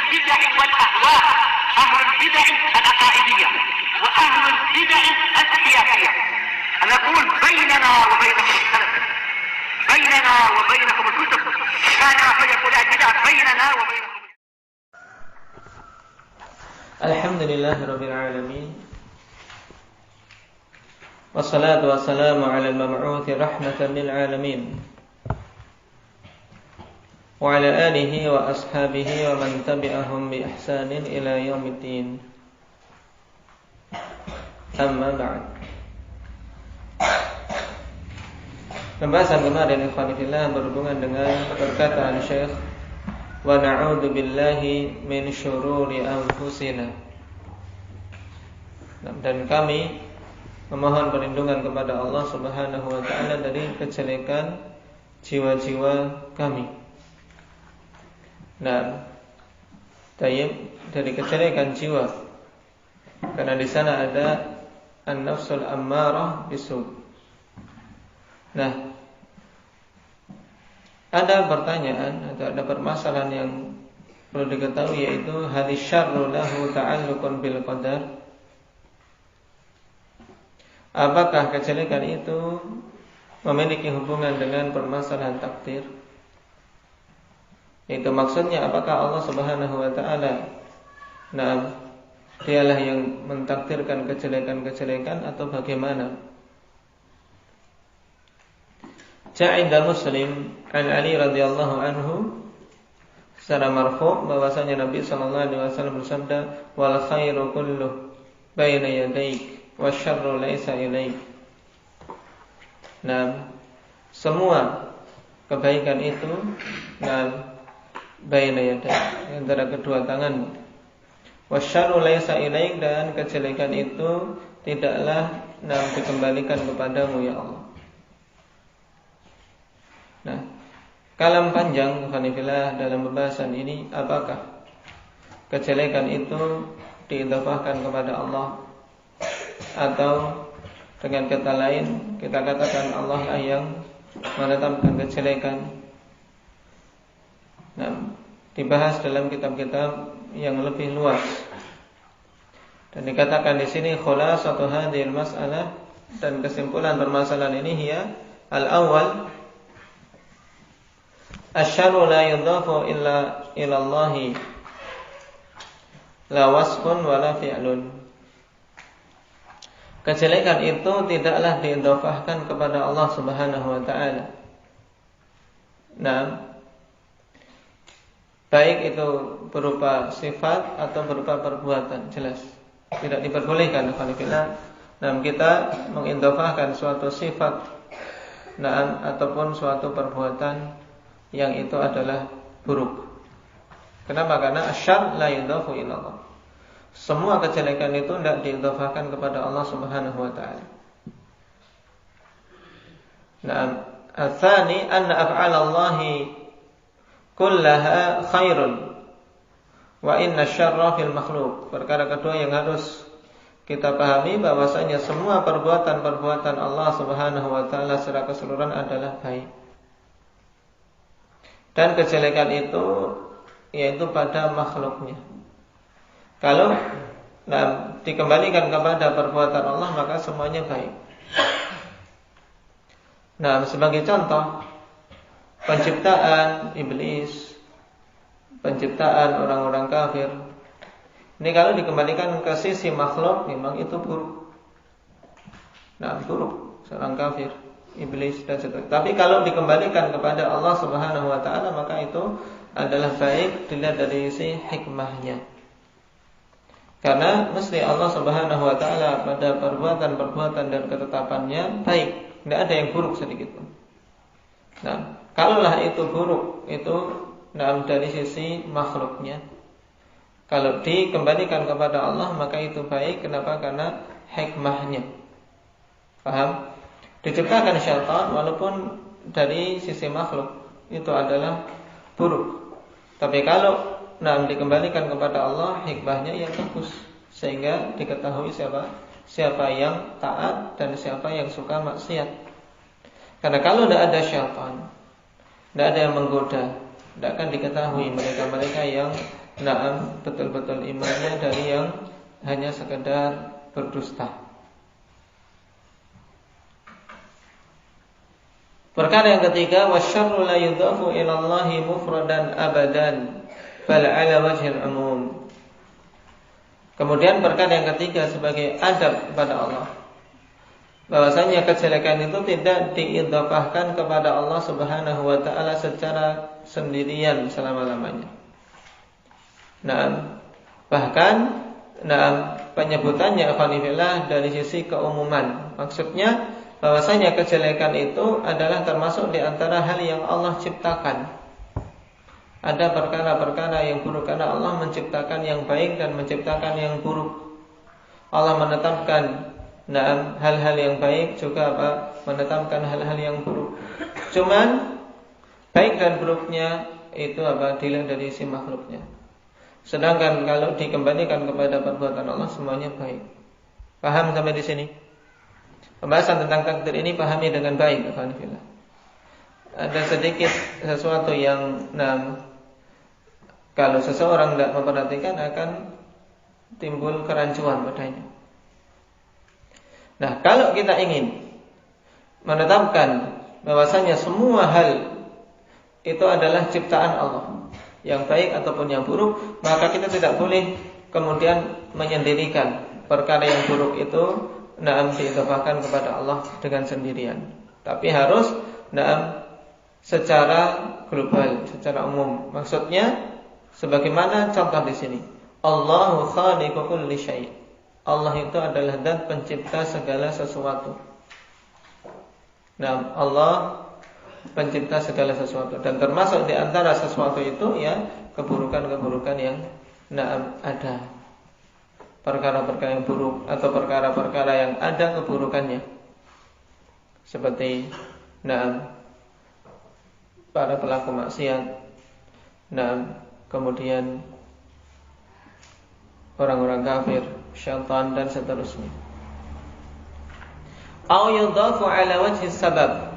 البدع والأهواء، أهل البدع العقائدية وأهل البدع السياسية. أنا أقول بيننا وبينكم السلف، بيننا وبينكم الكتب، كان فيقول البدع بيننا وبينكم. Alhamdulillahirabbil alamin. Wassalatu wassalamu ala al-mab'uuthi rahmatan lil alamin. Wa ala alihi wa ashabihi wa man tabi'ahum bi ihsanin ila yaumiddin. Amma ba'd. Pembahasan kemarin ikhwan fillah berhubungan dengan perkataan Syekh wa na'udzu billahi min syururi anfusina. Dan kami memohon perlindungan kepada Allah Subhanahu wa taala dari kejelekan jiwa-jiwa kami. Nah, dari kejelekan jiwa. Karena di sana ada an-nafsul ammarah bisu. Nah, ada pertanyaan atau ada permasalahan yang perlu diketahui, yaitu hal syarru lahu ta'alluqun bil qadar. Apakah kejelekan itu memiliki hubungan dengan permasalahan takdir? Itu maksudnya apakah Allah Subhanahu wa taala dialah yang mentakdirkan kejelekan-kejelekan atau bagaimana? Ja'inda Muslim an Ali radhiyallahu anhu secara marfu' bahwasanya Nabi sallallahu alaihi wasallam bersabda, wal khairu kulluh baina yadayk wasyarru laisa ilaik. Nah, semua kebaikan itu baina yadayk, antara kedua tanganmu. Wasyarru laisa ilaik, dan kejelekan itu tidaklah dikembalikan kepadamu ya Allah. Nah, kalam panjang khanifilah dalam pembahasan ini, apakah kejelekan itu diidhafahkan kepada Allah, atau dengan kata lain kita katakan Allah lah yang menetapkan kejelekan. Nah, dibahas dalam kitab-kitab yang lebih luas. Dan dikatakan di sini khulasatu hadhil mas'alah, dan kesimpulan permasalahan ini hiya al-awwal asy-syarru la yudhafu illa ila Allah la wasfun wala fi'lun. Kejelekan itu tidaklah diidhafahkan kepada Allah Subhanahu wa taala. Nah, baik itu berupa sifat atau berupa perbuatan, jelas tidak diperbolehkan alhamdulillah. Nah, kita mengidhafahkan suatu sifat ataupun suatu perbuatan yang itu adalah buruk. Kenapa? Karena asyar la yudhafu ilallah. Semua kejelekan itu tidak diidhafahkan kepada Allah Subhanahu wa taala. Nah, al-thani anna af'alallahi kullaha khairun wa inna syarra fil makhluq. Perkara kedua yang harus kita pahami bahwasanya semua perbuatan-perbuatan Allah Subhanahu wa taala secara keseluruhan adalah baik. Dan kejelekan itu yaitu pada makhluknya. Kalau dikembalikan kepada perbuatan Allah, maka semuanya baik. Nah, sebagai contoh, penciptaan iblis, penciptaan orang-orang kafir, ini kalau dikembalikan ke sisi makhluk, memang itu buruk. Nah, buruk seorang kafir, iblis dan seterusnya. Tapi kalau dikembalikan kepada Allah Subhanahu wa taala, maka itu adalah baik dilihat dari sisi hikmahnya. Karena mesti Allah Subhanahu wa taala pada perbuatan-perbuatan dan ketetapannya baik, tidak ada yang buruk sedikit pun. Nah, kalaulah itu buruk, itu dari sisi makhluknya. Kalau dikembalikan kepada Allah, maka itu baik. Kenapa? Karena hikmahnya. Paham? Diciptakan syaitan walaupun dari sisi makhluk itu adalah buruk. Tapi kalau dikembalikan kepada Allah, hikmahnya yang bagus, sehingga diketahui siapa yang taat dan siapa yang suka maksiat. Karena kalau tidak ada syaitan, tidak ada yang menggoda, Tidak akan diketahui mereka-mereka yang na'am betul-betul imannya dari yang hanya sekedar berdusta. Perkara yang ketiga, wasyarru la yudhafu ila Allahi mufradan abadan bal ala wajhil umum. Kemudian perkara yang ketiga sebagai adab kepada Allah, bahwasanya kejelekan itu tidak diidhafahkan kepada Allah Subhanahu wa taala secara sendirian selama-lamanya. Nah, bahkan penyebutannya afanillah dari sisi keumuman. Maksudnya bahwasanya kejelekan itu adalah termasuk di antara hal yang Allah ciptakan. Ada perkara-perkara yang buruk karena Allah menciptakan yang baik dan menciptakan yang buruk. Allah menetapkan hal-hal yang baik juga menetapkan hal-hal yang buruk. Cuman baik dan buruknya itu dilihat dari isi makhluknya. Sedangkan kalau dikembalikan kepada perbuatan Allah semuanya baik. Paham sampai di sini? Pembahasan tentang takdir ini pahami dengan baik, alhamdulillah. Ada sedikit sesuatu yang kalau seseorang tidak memperhatikan akan timbul kerancuan padanya. Nah, kalau kita ingin menetapkan bahwasanya semua hal itu adalah ciptaan Allah, yang baik ataupun yang buruk, maka kita tidak boleh kemudian menyendirikan perkara yang buruk itu diidhafahkan kepada Allah dengan sendirian. Tapi harus secara global, secara umum. Maksudnya sebagaimana contoh di sini, Allahu khaliqu kulli syai'. Allah itu adalah zat pencipta segala sesuatu. Nah, Allah pencipta segala sesuatu, dan termasuk di antara sesuatu itu ya keburukan-keburukan yang ada. Perkara-perkara yang buruk atau perkara-perkara yang ada keburukannya. Seperti para pelaku maksiat, kemudian orang-orang kafir, syaitan dan seterusnya. Au yudhafu ala wajhi sabab.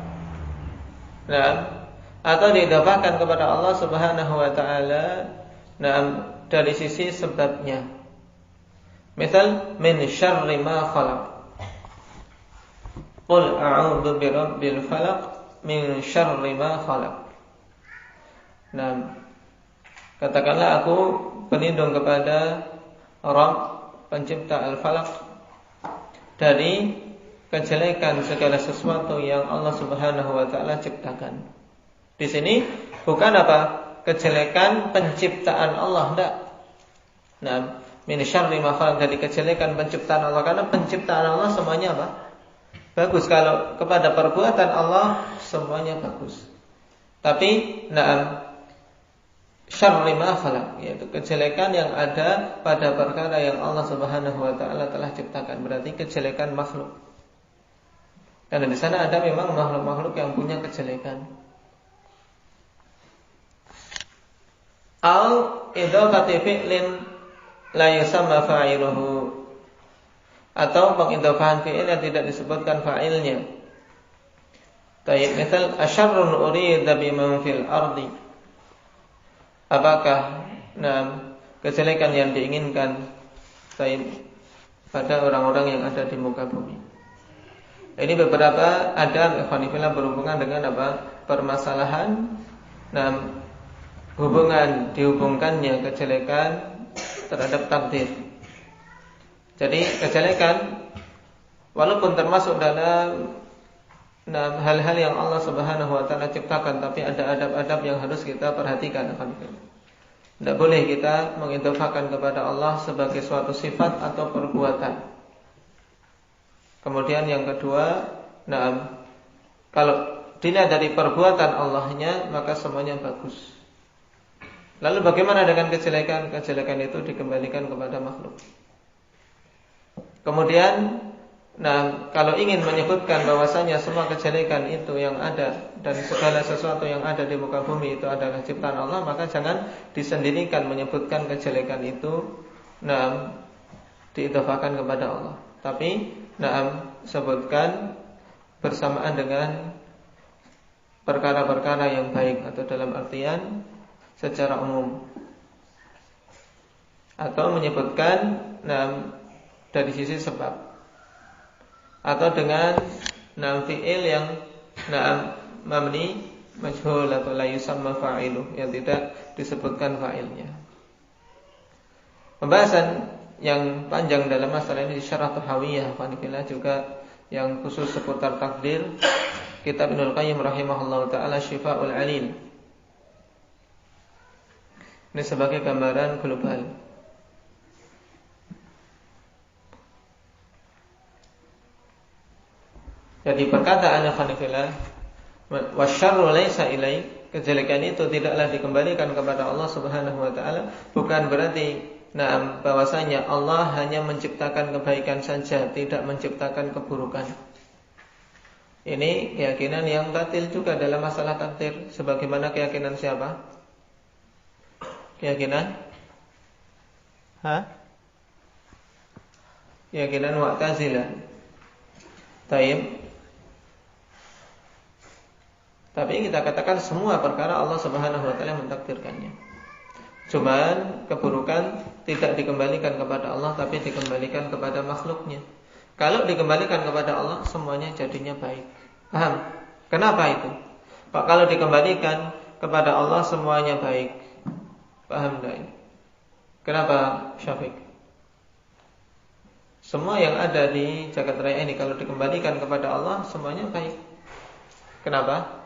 Atau didhafahkan kepada Allah Subhanahu wa taala dari sisi sebabnya. Misal min syarri ma khalaq. Qul a'udzu birabbil falaq min syarri ma khalaq. Katakanlah aku berlindung kepada Rabb pencipta al-falaq dari kejelekan segala sesuatu yang Allah Subhanahu wa taala ciptakan. Di sini bukan kejelekan penciptaan Allah, enggak. Min syarri ma khalaq, dari kejelekan penciptaan Allah, karena penciptaan Allah semuanya bagus. Kalau kepada perbuatan Allah semuanya bagus. Tapi syarri ma khalaq, yaitu kejelekan yang ada pada perkara yang Allah Subhanahu wa taala telah ciptakan, berarti kejelekan makhluk. Karena di sana ada memang makhluk-makhluk yang punya kejelekan. Au idhafati fi'lin la yusamma fa'iluhu, atau pengidhafahan fi'il yang tidak disebutkan fa'ilnya. Tayyib, misal asyarrun urida biman fil ardi. Apakah kejelekan yang diinginkan pada orang-orang yang ada di muka bumi? Ini beberapa adab ikhwanifillah berhubungan dengan permasalahan dihubungkannya kejelekan terhadap takdir. Jadi kejelekan walaupun termasuk dalam hal-hal yang Allah Subhanahu wa taala ciptakan, tapi ada adab-adab yang harus kita perhatikan. Tidak boleh kita mengidhafahkan kepada Allah sebagai suatu sifat atau perbuatan. Kemudian yang kedua, kalau dilihat dari perbuatan Allahnya, maka semuanya bagus. Lalu bagaimana dengan kejelekan? Kejelekan itu dikembalikan kepada makhluk. Kemudian kalau ingin menyebutkan bahwasanya semua kejelekan itu yang ada dan segala sesuatu yang ada di muka bumi itu adalah ciptaan Allah, maka jangan disendirikan menyebutkan kejelekan itu diidhafahkan kepada Allah. Tapi sebutkan bersamaan dengan perkara-perkara yang baik, atau dalam artian secara umum, atau menyebutkan dari sisi sebab, atau dengan fi'il yang mabni majhul atau la yusamma fa'iluh, yang tidak disebutkan fa'ilnya. Pembahasan yang panjang dalam masalah ini di Syarah Tahawiyah Fanifillah juga yang khusus seputar takdir, kitab Ibnul Qayyim rahimahullah ta'ala Syifa'ul Alil. Ini sebagai gambaran global. Jadi perkataan Fanifillah wasyarru laisa ilaik, kejelekan itu tidaklah dikembalikan kepada Allah Subhanahu wa taala, bukan berarti bahwasanya Allah hanya menciptakan kebaikan saja, tidak menciptakan keburukan. Ini keyakinan yang batil juga dalam masalah takdir. Sebagaimana keyakinan siapa? Keyakinan keyakinan Mu'tazilah. Tapi kita katakan semua perkara Allah Subhanahu wa taala mentakdirkannya. Cuman keburukan tidak dikembalikan kepada Allah, tapi dikembalikan kepada makhluknya. Kalau dikembalikan kepada Allah, semuanya jadinya baik. Paham? Kenapa itu? Pak, kalau dikembalikan kepada Allah semuanya baik. Paham enggak? Kenapa, Syafiq? Semua yang ada di jagat raya ini kalau dikembalikan kepada Allah semuanya baik. Kenapa?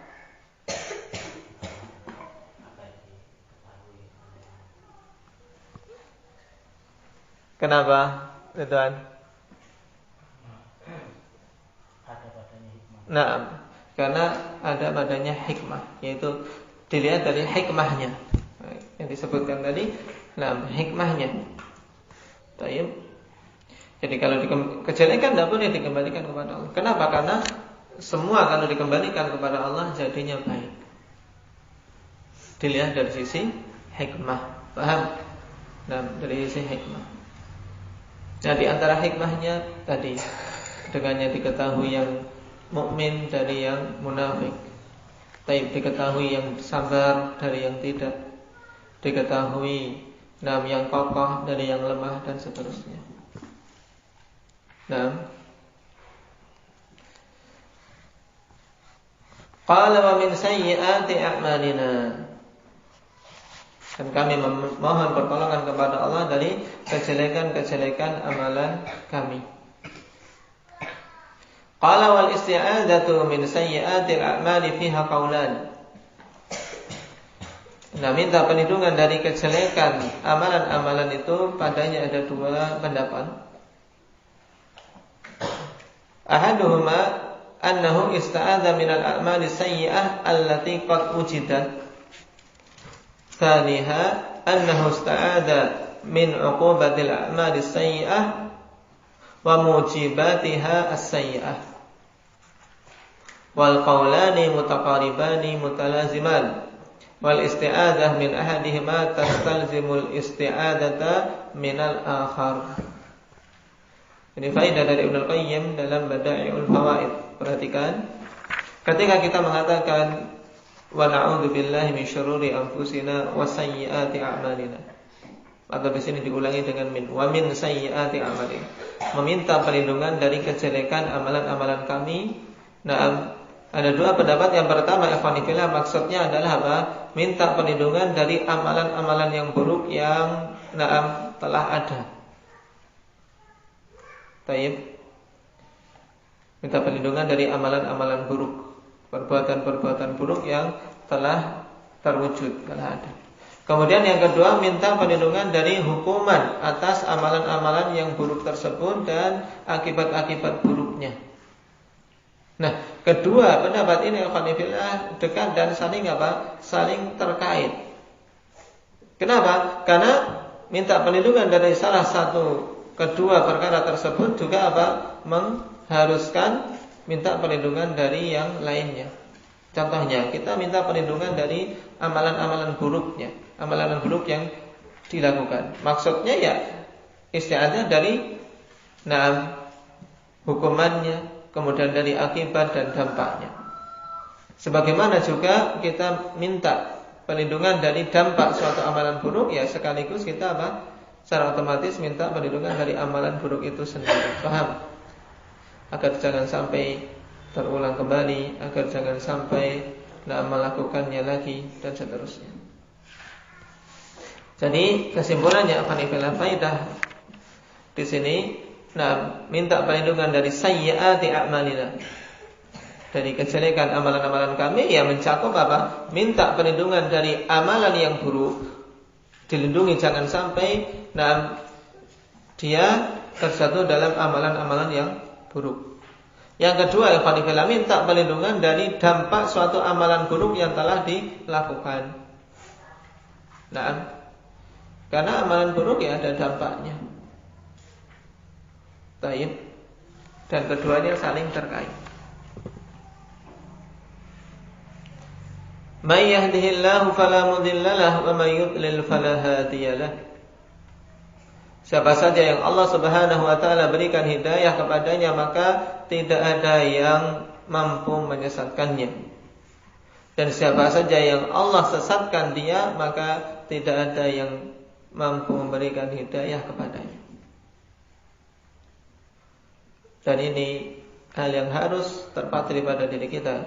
Kenapa, Ridwan? Nah, karena ada padanya hikmah, yaitu dilihat dari hikmahnya yang disebutkan tadi. Hikmahnya. Taib. Jadi kalau kejelekan tidak boleh dikembalikan kepada Allah. Kenapa? Karena semua kalau dikembalikan kepada Allah jadinya baik. Dilihat dari sisi hikmah. Paham? Dari sisi hikmah. Nah, di antara hikmahnya tadi dengannya diketahui yang mukmin dari yang munafik, diketahui yang sabar dari yang tidak, diketahui yang kokoh dari yang lemah, dan seterusnya. Qala wa min sayyiati a'malina, dan kami memohon pertolongan kepada Allah dari kejelekan-kejelekan amalan kami. Qala wal isti'adzatu min sayyi'atil a'mali fiha qaulan. Minta perlindungan dari kejelekan amalan-amalan itu padanya ada dua pendapat. Ahaduhuma annahu ista'adza minal a'mali sayyi'ah allati qad wujidat. Thaniha annahu ista'adza min 'uqubatil a'mali sayyi'ah wa mujibatiha as-sayyi'ah. Wal qawlani mutaqaribani mutalaziman. Wal isti'adzah min ahadihima tastalzimul isti'adzata minal akhar. Ini faedah dari Ibnul Qayyim dalam Bada'iul Fawaid. Perhatikan, ketika kita mengatakan wa na'udzu billahi min syururi anfusina wa sayyiati a'malina, atau di sini diulangi dengan min, wa min sayyiati a'malina, meminta perlindungan dari kejelekan amalan-amalan kami. Ada dua pendapat. Yang pertama, ikhwanifillah, maksudnya adalah apa? Minta perlindungan dari amalan-amalan yang buruk yang telah ada. Minta perlindungan dari amalan-amalan buruk, perbuatan-perbuatan buruk yang telah terwujud, telah ada. Kemudian yang kedua, minta perlindungan dari hukuman atas amalan-amalan yang buruk tersebut dan akibat-akibat buruknya. Nah, kedua pendapat ini alhamdulillah dekat dan saling saling terkait. Kenapa? Karena minta perlindungan dari salah satu kedua perkara tersebut juga mengharuskan minta perlindungan dari yang lainnya. Contohnya, kita minta perlindungan dari amalan-amalan buruknya, amalan buruk yang dilakukan. Maksudnya ya isti'adzah dari hukumannya, kemudian dari akibat dan dampaknya. Sebagaimana juga kita minta perlindungan dari dampak suatu amalan buruk, ya sekaligus kita secara otomatis minta perlindungan dari amalan buruk itu sendiri. Paham? Agar jangan sampai terulang kembali, agar jangan sampai melakukannya lagi dan seterusnya. Jadi kesimpulannya faidah di sini, minta perlindungan dari sayyiati a'malina, dari kejelekan amalan-amalan kami, ya mencakup minta perlindungan dari amalan yang buruk, dilindungi jangan sampai dia terjatuh dalam amalan-amalan yang buruk. Yang kedua, minta perlindungan dari dampak suatu amalan buruk yang telah dilakukan. Karena amalan buruk ya ada dampaknya. Taib. Dan keduanya saling terkait. May yahdihillahu fala mudhillalah wa may yudlil fala hadiyalah. Siapa saja yang Allah Subhanahu wa taala berikan hidayah kepadanya, maka tidak ada yang mampu menyesatkannya. Dan siapa saja yang Allah sesatkan dia, maka tidak ada yang mampu memberikan hidayah kepadanya. Dan ini hal yang harus terpatri pada diri kita.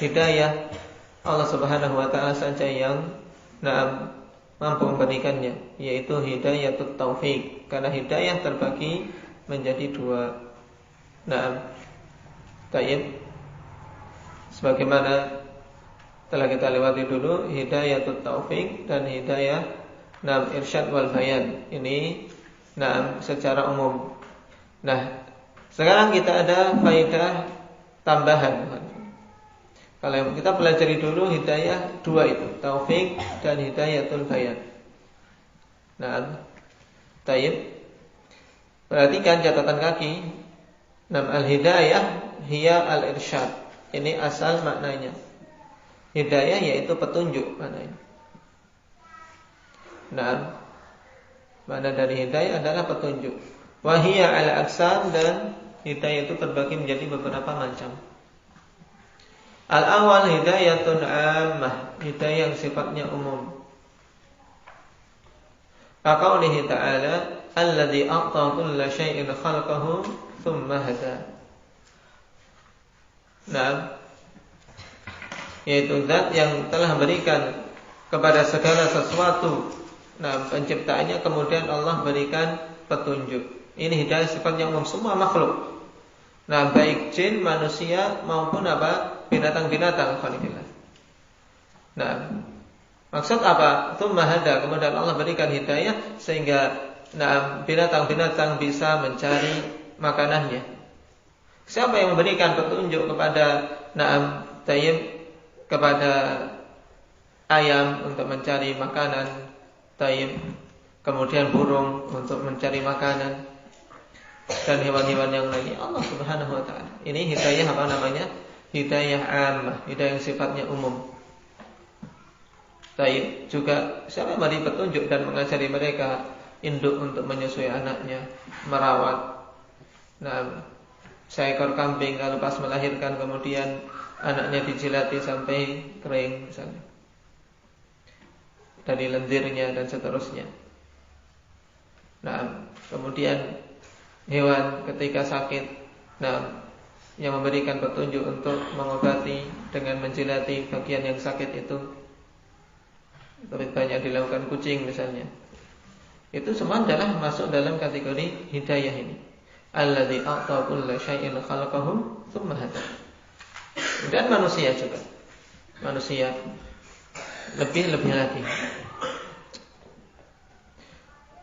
Hidayah Allah Subhanahu wa taala saja yang mampu memberikannya, yaitu hidayatut taufik. Karena hidayah terbagi menjadi dua. Tayyib. Sebagaimana telah kita lewati dulu, hidayatut taufik dan hidayah irsyad wal bayan. Ini secara umum. Sekarang kita ada faedah tambahan. Kalau kita pelajari dulu hidayah dua itu, taufik dan hidayatul bayan. Tayyib. Perhatikan catatan kaki. Al-hidayah hiya al-irsyad. Ini asal maknanya. Hidayah yaitu petunjuk maknanya. Makna dari hidayah adalah petunjuk. Wahiyya al-aqsam, dan hidayah itu terbagi menjadi beberapa macam. Al-awwal hidayatun 'ammah, hidayah yang sifatnya umum. Kaqaulihi ta'ala, alladzi a'ta kulla syai'in khalaqahu tsumma hada. Yaitu zat yang telah memberikan kepada segala sesuatu penciptaannya, kemudian Allah berikan petunjuk. Ini hidayah sifatnya umum, semua makhluk. Baik jin, manusia maupun binatang-binatang. Maksud apa? Tsumma hada, kemudian Allah berikan hidayah sehingga binatang-binatang bisa mencari makanannya. Siapa yang memberikan petunjuk kepada kepada ayam untuk mencari makanan, kemudian burung untuk mencari makanan, dan hewan-hewan yang lainnya? Allah Subhanahu wa taala. Ini hidayah hidayah ammah, hidayah yang sifatnya umum. Juga siapa yang memberi petunjuk dan mengajari mereka induk untuk menyusui anaknya, merawat seekor kambing, kalau pas melahirkan kemudian anaknya dijilati sampai kering misalnya, dari lendirnya dan seterusnya. Kemudian hewan ketika sakit, yang memberikan petunjuk untuk mengobati dengan menjilati bagian yang sakit itu. Lebih banyak dilakukan kucing misalnya. Itu semua adalah masuk dalam kategori hidayah ini. Alladzi a'ta kulla syai'in khalaqahu tsumma hada. Dan manusia juga. Manusia lebih lagi.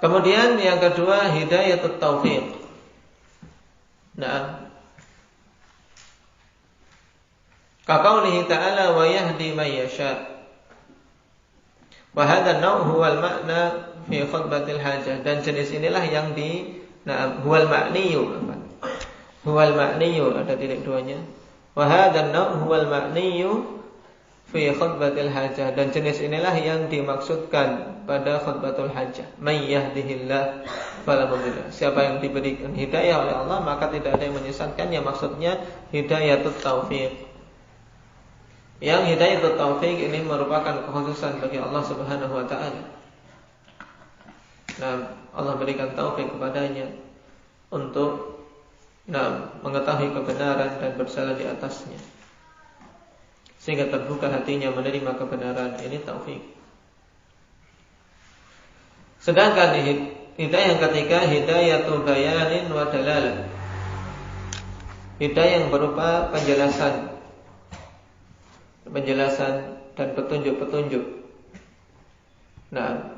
Kemudian yang kedua hidayatut taufiq. Kaqaulihi ta'ala wa yahdi man yasha. Wa hadha an-naw' huwa al-ma'na fi khutbatil hajah, dan jenis inilah yang huwal ma'niyu. Huwal ma'niyu, ada titik duanya. Wa hadha an-naw' huwal ma'niyu fi khutbatil hajah, dan jenis inilah yang dimaksudkan pada khutbatul hajah. May yahdihillah fala mudhill. Siapa yang diberikan hidayah oleh Allah, maka tidak ada yang menyesatkannya. Maksudnya hidayatut taufiq. Yang hidayah taufik ini merupakan kekhususan bagi Allah Subhanahu wa taala. Nah, Allah berikan taufik kepadanya untuk mengetahui kebenaran dan berjalan di atasnya, sehingga terbuka hatinya menerima kebenaran. Ini taufik. Sedangkan hidayah yang ketiga, hidayatul bayanin wa dalalah. Hidayah yang berupa penjelasan dan petunjuk-petunjuk. Nah,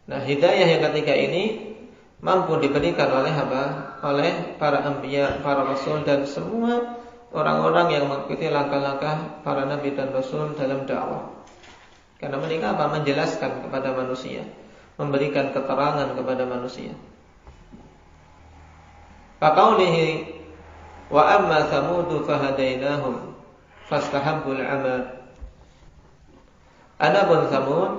hidayah yang ketiga ini mampu diberikan oleh apa? Oleh para anbiya, para rasul dan semua orang-orang yang mengikuti langkah-langkah para nabi dan rasul dalam dakwah. Karena mereka apa? Menjelaskan kepada manusia, memberikan keterangan kepada manusia. Faqaulihi wa amma thamudu fahadainahum fastahabbul 'ama. Adapun Samud,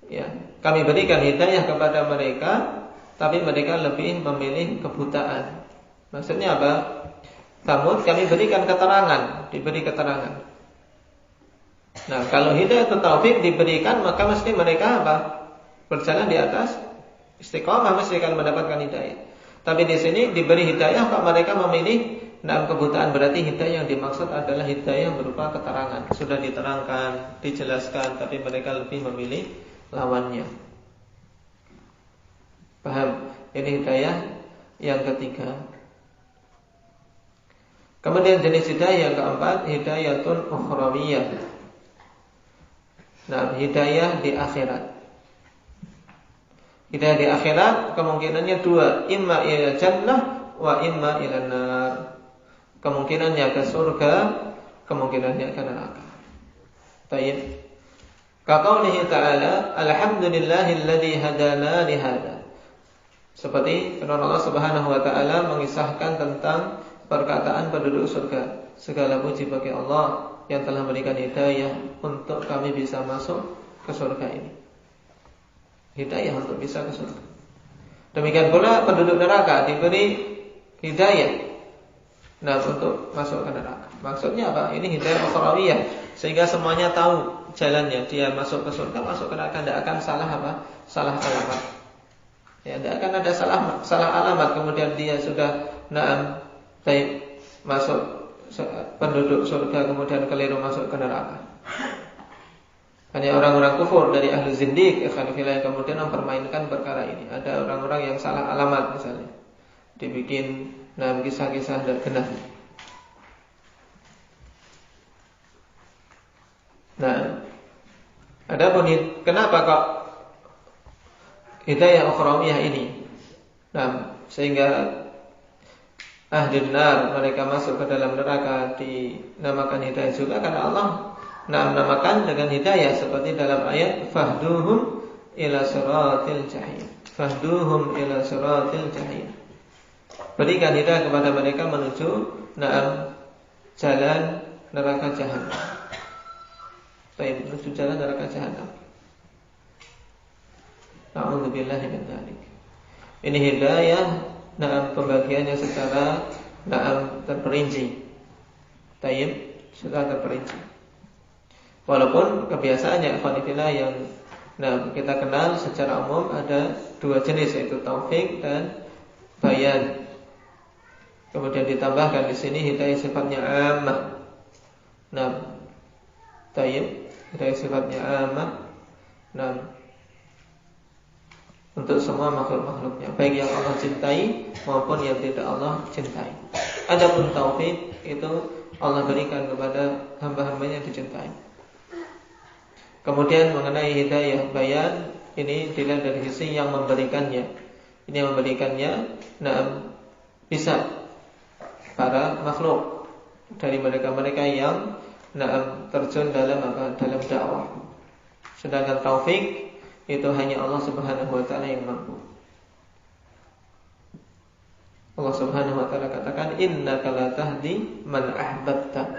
ya, kami berikan hidayah kepada mereka, tapi mereka lebih memilih kebutaan. Maksudnya apa? Samud kami berikan keterangan, diberi keterangan. Nah, kalau hidayah atau taufik diberikan, maka mesti mereka apa? Berjalan di atas istiqomah, mesti akan mendapatkan hidayah. Tapi di sini diberi hidayah, kok mereka memilih kebutaan. Berarti hidayah yang dimaksud adalah hidayah berupa keterangan. Sudah diterangkan, dijelaskan, tapi mereka lebih memilih lawannya. Paham? Ini hidayah yang ketiga. Kemudian jenis hidayah yang keempat, hidayatun ukhrawiyah. Nah, hidayah di akhirat. Hidayah di akhirat kemungkinannya dua, imma ila jannah wa imma ila nar. Kemungkinannya ke surga, kemungkinannya ke neraka. Baik. Kaqaulihi ta'ala, alhamdulillahilladzi hadana li hada. Seperti firman Allah Subhanahu wa taala mengisahkan tentang perkataan penduduk surga. Segala puji bagi Allah yang telah memberikan hidayah untuk kami bisa masuk ke surga ini. Hidayah untuk bisa ke surga. Demikian pula penduduk neraka diberi hidayah untuk masuk ke neraka. Maksudnya apa? Ini hidayah ukhrawiyah, sehingga semuanya tahu jalannya. Dia masuk ke surga, masuk ke neraka, tidak akan salah apa? Salah alamat. Ya, tidak akan ada salah alamat. Kemudian dia sudah masuk penduduk surga, kemudian keliru masuk ke neraka. Hanya orang-orang kufur dari ahli zindiq yang kemudian mempermainkan perkara ini. Ada orang-orang yang salah alamat misalnya, dibikin kisah-kisah tidak benar. Nah, adapun kenapa kok hidayah ukhrawiyah ini? Sehingga ahli nar, mereka masuk ke dalam neraka, dinamakan hidayah juga karena Allah menamakan dengan hidayah, seperti dalam ayat fahduhum ila siratil jahim. Fahduhum ila siratil jahim. Berikan hidayah kepada mereka menuju jalan neraka jahanam. Menuju jalan neraka jahanam. A'udzubillahi min dzalik. Ini hidayah pembagiannya secara terperinci. Sudah terperinci. Walaupun kebiasaannya ikhwanifillah yang kita kenal secara umum ada dua jenis, yaitu taufik dan bayan. Kemudian ditambahkan di sini hidayah sifatnya ammah. Hidayah sifatnya ammah. Untuk semua makhluk-makhluknya, baik yang Allah cintai maupun yang tidak Allah cintai. Adapun taufik itu Allah berikan kepada hamba-hambanya yang dicintai. Kemudian mengenai hidayah bayan, ini dilihat dari sisi yang memberikannya. Ini yang memberikannya bisa para makhluk dari mereka-mereka yang terjun dalam dakwah. Sedangkan taufik itu hanya Allah Subhanahu wa taala yang mampu. Allah Subhanahu wa taala katakan, innaka la tahdi man ahbabta.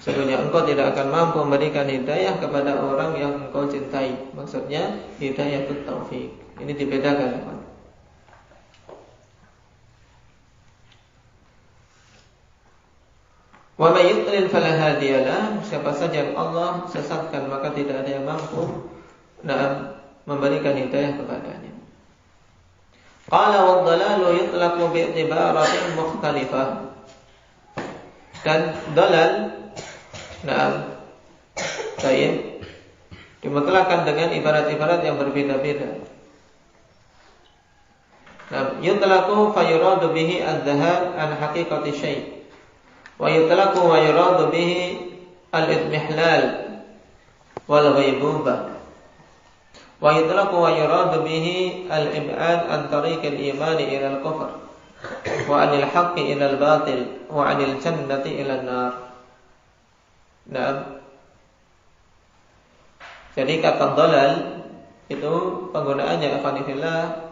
Sesungguhnya engkau tidak akan mampu memberikan hidayah kepada orang yang engkau cintai. Maksudnya hidayah itu taufik. Ini dibedakan. Wa may yudlil fala hadiyalah, siapa saja yang Allah sesatkan maka tidak ada yang mampu memberikan hidayah kepadanya. Qala wa dhalalu yutlaqu bi'tibaratin mukhtalifah. Dan dalal dimutlakkan dengan ibarat-ibarat yang berbeda-beda. Yutlaqu fa yuradu bihi adh-dhahab an haqiqati syai'. Wa yutlaqu wa yuradu bihi al-idmihlal wal ghaibubah. Wa yutlaqu wa yuradu bihi al-ib'ad an tariqil iman ila al-kufr wa anil haqqi ila al-batil wa anil jannati ila an-nar. Jadi kata dalal itu penggunaannya afanillah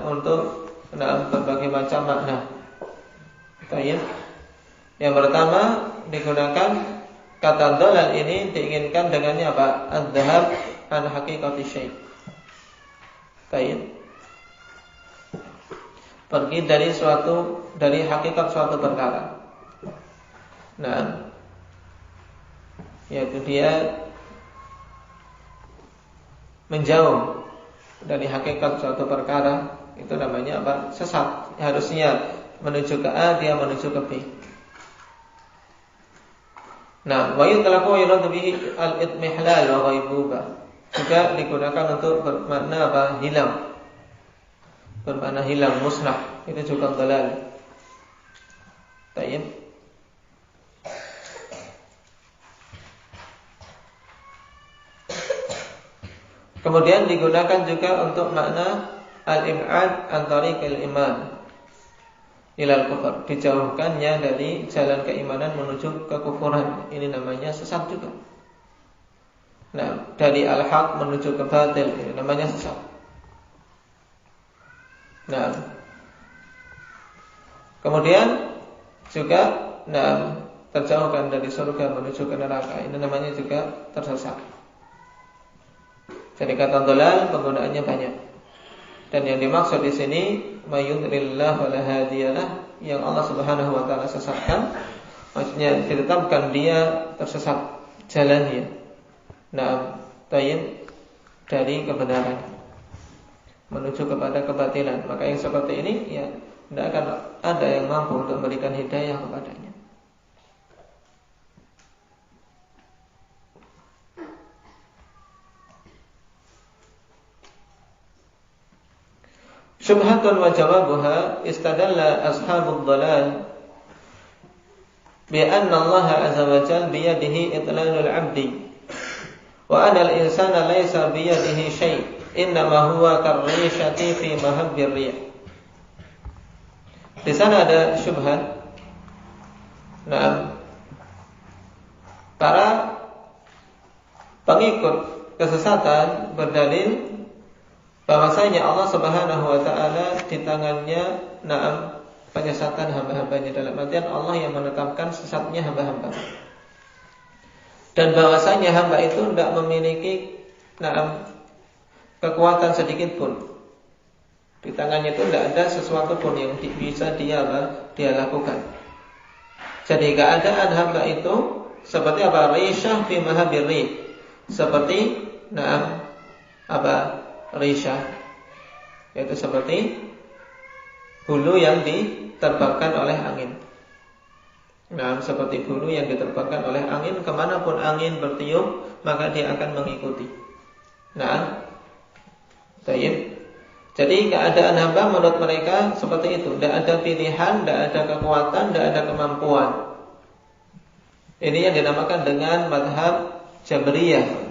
untuk berbagai macam makna. Baik. Yang pertama digunakan kata dalal ini diinginkan dengannya apa? Adz-dzahab an haqiqati syai'. Baik. Pergi dari hakikat suatu perkara. Yaitu dia menjauh dari hakikat suatu perkara, itu namanya apa? Sesat. Harusnya menuju ke A, dia menuju ke B. Wa yutlaqu wa yuradu bihi al-idmihlal wa ghaibubah. Juga digunakan untuk bermakna apa? Hilang. Bermakna hilang, musnah. Itu juga dalal. Baik. Kemudian digunakan juga untuk makna al-ib'ad an tariqil iman ilal kufur, dijauhkannya dari jalan keimanan menuju kekufuran. Ini namanya sesat juga. Dari al-haq menuju ke batil, ini namanya sesat. Kemudian juga terjauhkan dari surga menuju ke neraka, ini namanya juga tersesat. Jadi kata dalal penggunaannya banyak. Dan yang dimaksud di sini mayudrillah wala hadiyalah, yang Allah Subhanahu wa taala sesatkan, maksudnya ditetapkan dia tersesat jalannya. Dari kebenaran menuju kepada kebatilan. Maka yang seperti ini ya tidak akan ada yang mampu untuk memberikan hidayah kepadanya. Syubhatun wa jawabuha istadalla ashabul dhalal bi anna Allah azza wa jalla bi yadihi itlalul 'abdi wa anna al-insana laysa bi yadihi syai' innama huwa karrishati fi mahabbir rih. Di sana ada syubhat. Para pengikut kesesatan berdalil bahwasanya Allah Subhanahu wa taala di tangannya penyesatan hamba-hambanya, dalam artian Allah yang menetapkan sesatnya hamba-hamba. Dan bahwasanya hamba itu tidak memiliki kekuatan sedikit pun. Di tangannya itu tidak ada sesuatu pun yang bisa dia lakukan. Jadi keadaan hamba itu seperti apa? Rishah fi mahabir rih. Seperti rishah, yaitu seperti bulu yang diterbangkan oleh angin. Seperti bulu yang diterbangkan oleh angin, kemanapun angin bertiup maka dia akan mengikuti. Jadi keadaan hamba menurut mereka seperti itu. Tidak ada pilihan, tidak ada kekuatan, tidak ada kemampuan. Ini yang dinamakan dengan madhab Jabriyah.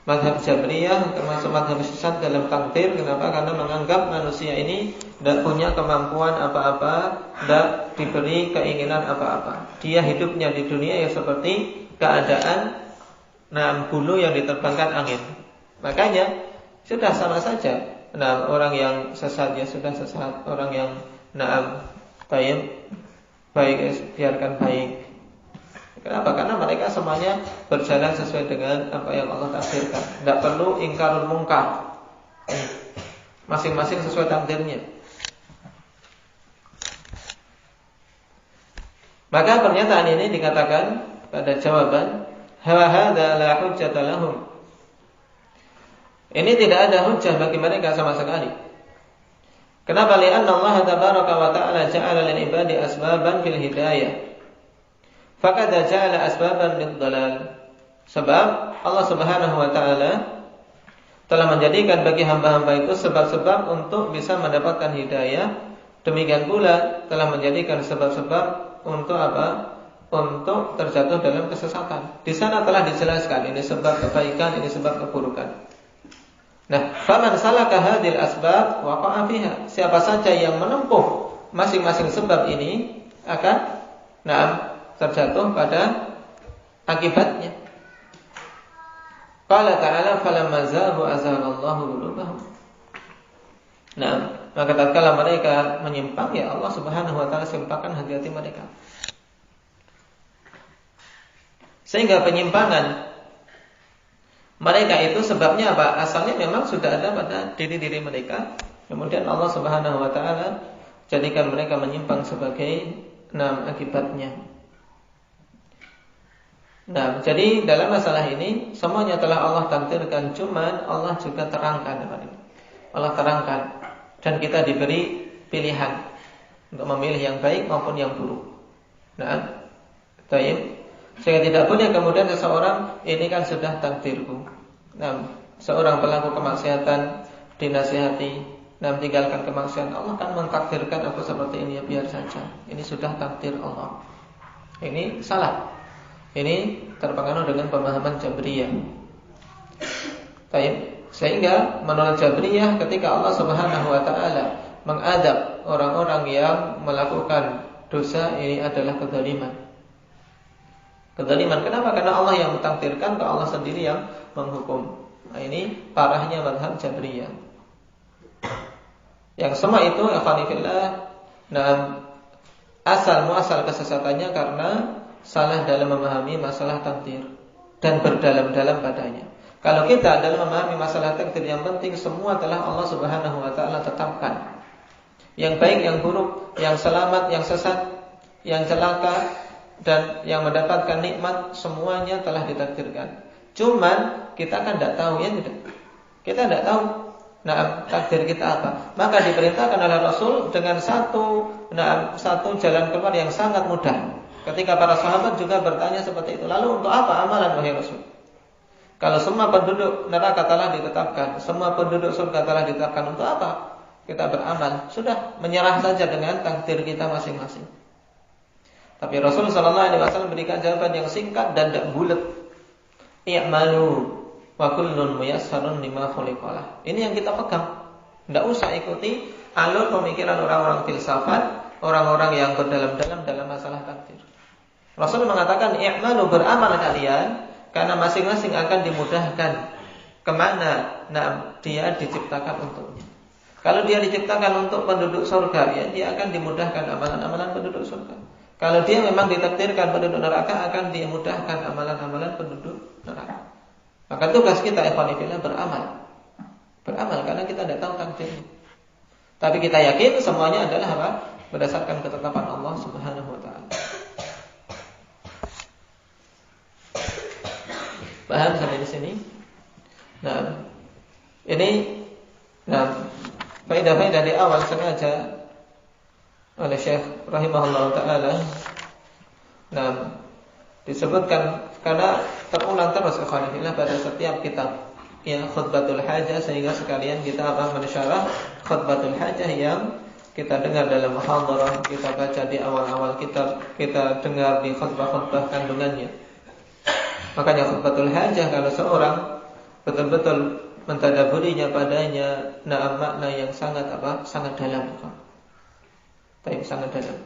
Madhab Jabriyah termasuk madhab sesat dalam takdir. Kenapa? Karena menganggap manusia ini tidak punya kemampuan apa-apa, tidak diberi keinginan apa-apa. Dia hidupnya di dunia ya seperti keadaan bulu yang diterbangkan angin. Makanya sudah sama saja. Orang yang sesat ya sudah sesat. Orang yang baik biarkan baik. Kenapa? Karena mereka semuanya berjalan sesuai dengan apa yang Allah takdirkan. Tidak perlu ingkarul mungkar. Masing-masing sesuai takdirnya. Maka pernyataan ini dikatakan pada jawaban wa hadza la hujjata lahum. Ini tidak ada hujjah bagi mereka sama sekali. Kenapa? Li'anna Allah tabaraka wa ta'ala ja'ala lil ibadi asbaban fil hidayah. Faqad ja'ala asbaban lid dhalal. Sebab Allah Subhanahu wa ta'ala telah menjadikan bagi hamba-hamba itu sebab-sebab untuk bisa mendapatkan hidayah. Demikian pula telah menjadikan sebab-sebab untuk apa? Untuk terjatuh dalam kesesatan. Di sana telah dijelaskan ini sebab kebaikan, ini sebab keburukan. Nah, faman salaka hadhil asbab waqa'a fiha. Siapa saja yang menempuh masing-masing sebab ini akan terjatuh pada akibatnya. Qala ta'ala falamma zaghu azaghallahu qulubahum. Nah, maka tatkala mereka menyimpang, ya Allah Subhanahu wa taala simpangkan hati-hati mereka. Sehingga penyimpangan mereka itu sebabnya apa? Asalnya memang sudah ada pada diri-diri mereka. Kemudian Allah Subhanahu wa taala jadikan mereka menyimpang sebagai akibatnya. Nah, jadi dalam masalah ini semuanya telah Allah takdirkan, cuman Allah juga terangkan. Allah terangkan dan kita diberi pilihan untuk memilih yang baik maupun yang buruk. Nah, baik. Sehingga tidak boleh kemudian seseorang ini kan sudah takdirku. Nah, seorang pelaku kemaksiatan dinasihati, tinggalkan kemaksiatan. Allah kan mentakdirkan aku seperti ini, ya biar saja. Ini sudah takdir Allah. Ini salah. Ini terpengaruh dengan pemahaman Jabriyah. Baik. Sehingga menurut Jabriyah ketika Allah Subhanahu wa taala mengadab orang-orang yang melakukan dosa, ini adalah kezaliman. Kezaliman. Kenapa? Karena Allah yang mentakdirkan, ke Allah sendiri yang menghukum. Nah, ini parahnya mazhab Jabriyah. Yang semua itu afanifillah, asal muasal kesesatannya karena salah dalam memahami masalah takdir dan berdalam-dalam padanya. Kalau kita dalam memahami masalah takdir, yang penting semua telah Allah Subhanahu wa taala tetapkan. Yang baik, yang buruk, yang selamat, yang sesat, yang celaka dan yang mendapatkan nikmat, semuanya telah ditakdirkan. Cuman kita kan tidak tahu, ya tidak. Kita tidak tahu takdir kita apa. Maka diperintahkan oleh Rasul dengan satu jalan keluar yang sangat mudah. Ketika para sahabat juga bertanya seperti itu, lalu untuk apa amalan wahai Rasul? Kalau semua penduduk neraka telah ditetapkan, semua penduduk surga telah ditetapkan, untuk apa kita beramal? Sudah, menyerah saja dengan takdir kita masing-masing. Tapi Rasul sallallahu alaihi wasallam berikan jawaban yang singkat dan tidak bulat. I'malu wa kullun muyassarun lima khuliqalah. Ini yang kita pegang. Tidak usah ikuti alur pemikiran orang-orang filsafat, orang-orang yang berdalam-dalam dalam masalah takdir. Rasul mengatakan i'malu, beramal kalian, karena masing-masing akan dimudahkan kemana dia diciptakan untuknya. Kalau dia diciptakan untuk penduduk surga, ya dia akan dimudahkan amalan-amalan penduduk surga. Kalau dia memang ditakdirkan penduduk neraka, akan dimudahkan amalan-amalan penduduk neraka. Maka tugas kita ikhwanifillah beramal. Beramal karena kita tidak tahu takdirnya. Tapi kita yakin semuanya adalah apa? Berdasarkan ketetapan Allah Subhanahu wa taala. Paham sampai di sini? Nah, ini faedah-faedah di awal sengaja oleh Syekh rahimahullah ta'ala disebutkan karena terulang terus ikhwanillah pada setiap kitab yang khutbatul hajah, sehingga sekalian kita akan mensyarah khutbatul hajah yang kita dengar dalam muhadharah, kita baca di awal-awal kitab, kita dengar di khutbah-khutbah kandungannya. Makanya khutbatul hajah kalau seorang betul-betul mentadaburinya padanya, makna yang sangat sangat dalam. Tapi sangat dalam.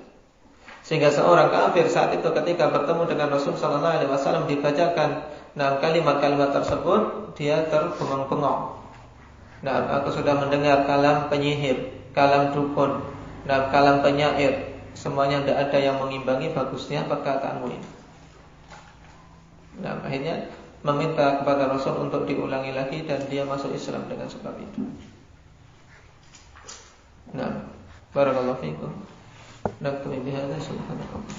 Sehingga seorang kafir saat itu ketika bertemu dengan Rasul sallallahu alaihi wasallam dibacakan kalimat-kalimat tersebut, dia terbengong-bengong. Aku sudah mendengar kalam penyihir, kalam dukun, kalam penyair, semuanya tidak ada yang mengimbangi bagusnya perkataanmu ini. Akhirnya meminta kepada Rasul untuk diulangi lagi dan dia masuk Islam dengan sebab itu. Barakallahu fiikum. Naktubu bihadza subhanallahi.